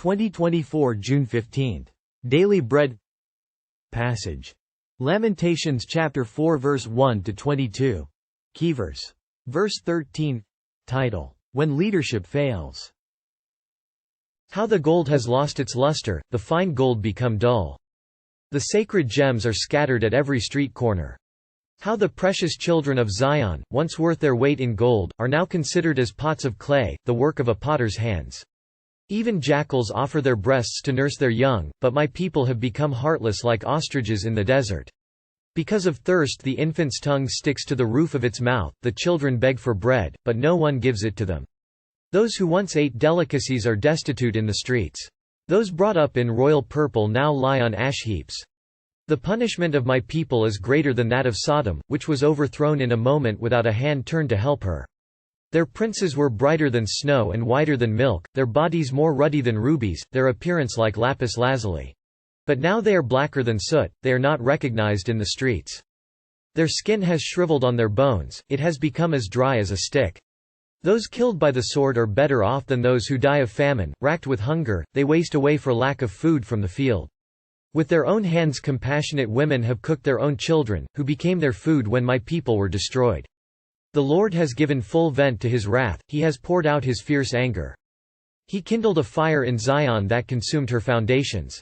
2024 June 15. Daily Bread Passage. Lamentations chapter 4 verse 1 to 22. Keyverse. Verse 13. Title: When leadership fails. How the gold has lost its luster, the fine gold become dull. The sacred gems are scattered at every street corner. How the precious children of Zion, once worth their weight in gold, are now considered as pots of clay, the work of a potter's hands. Even jackals offer their breasts to nurse their young, but my people have become heartless like ostriches in the desert. Because of thirst the infant's tongue sticks to the roof of its mouth, the children beg for bread, but no one gives it to them. Those who once ate delicacies are destitute in the streets. Those brought up in royal purple now lie on ash heaps. The punishment of my people is greater than that of Sodom, which was overthrown in a moment without a hand turned to help her. Their princes were brighter than snow and whiter than milk, their bodies more ruddy than rubies, their appearance like lapis lazuli. But now they are blacker than soot, they are not recognized in the streets. Their skin has shriveled on their bones, it has become as dry as a stick. Those killed by the sword are better off than those who die of famine, racked with hunger, they waste away for lack of food from the field. With their own hands compassionate women have cooked their own children, who became their food when my people were destroyed. The Lord has given full vent to his wrath, he has poured out his fierce anger. He kindled a fire in Zion that consumed her foundations.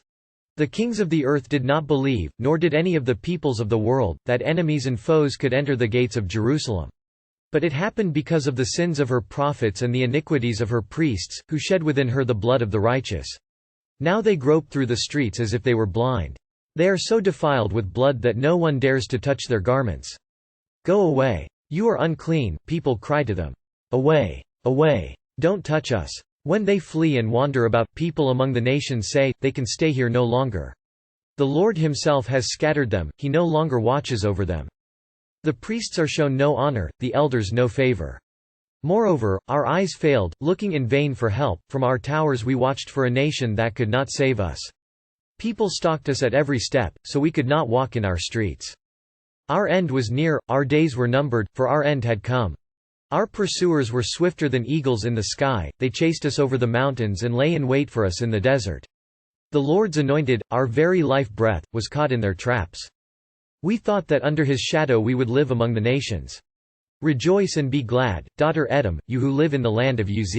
The kings of the earth did not believe, nor did any of the peoples of the world, that enemies and foes could enter the gates of Jerusalem. But it happened because of the sins of her prophets and the iniquities of her priests, who shed within her the blood of the righteous. Now they grope through the streets as if they were blind. They are so defiled with blood that no one dares to touch their garments. Go away. You are unclean, people cry to them. Away. Away. Don't touch us. When they flee and wander about, people among the nations say, they can stay here no longer. The Lord himself has scattered them, he no longer watches over them. The priests are shown no honor, the elders no favor. Moreover, our eyes failed, looking in vain for help, from our towers we watched for a nation that could not save us. People stalked us at every step, so we could not walk in our streets. Our end was near, our days were numbered, for our end had come. Our pursuers were swifter than eagles in the sky, they chased us over the mountains and lay in wait for us in the desert. The Lord's anointed, our very life breath, was caught in their traps. We thought that under his shadow we would live among the nations. Rejoice and be glad, daughter Edom, you who live in the land of Uz.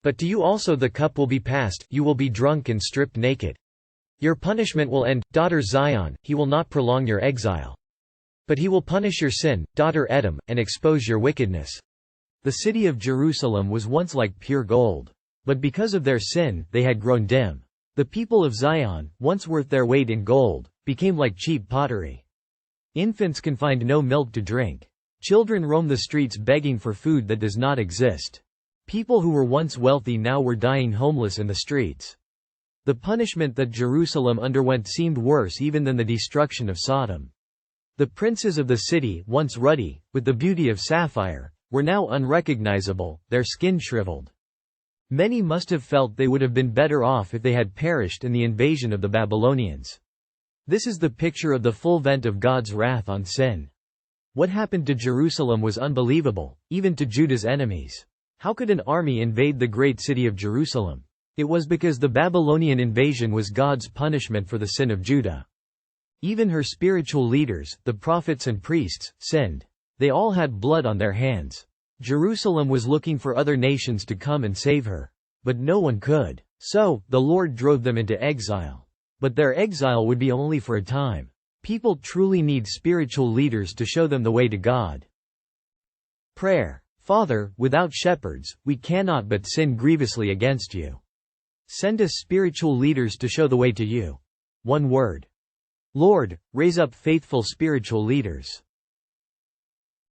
But to you also the cup will be passed, you will be drunk and stripped naked. Your punishment will end, daughter Zion, he will not prolong your exile. But he will punish your sin, daughter Edom, and expose your wickedness. The city of Jerusalem was once like pure gold. But because of their sin, they had grown dim. The people of Zion, once worth their weight in gold, became like cheap pottery. Infants can find no milk to drink. Children roam the streets begging for food that does not exist. People who were once wealthy now were dying homeless in the streets. The punishment that Jerusalem underwent seemed worse even than the destruction of Sodom. The princes of the city, once ruddy, with the beauty of sapphire, were now unrecognizable, their skin shriveled. Many must have felt they would have been better off if they had perished in the invasion of the Babylonians. This is the picture of the full vent of God's wrath on sin. What happened to Jerusalem was unbelievable, even to Judah's enemies. How could an army invade the great city of Jerusalem? It was because the Babylonian invasion was God's punishment for the sin of Judah. Even her spiritual leaders, the prophets and priests, sinned. They all had blood on their hands. Jerusalem was looking for other nations to come and save her. But no one could. So, the Lord drove them into exile. But their exile would be only for a time. People truly need spiritual leaders to show them the way to God. Prayer. Father, without shepherds, we cannot but sin grievously against you. Send us spiritual leaders to show the way to you. One word. Lord, raise up faithful spiritual leaders.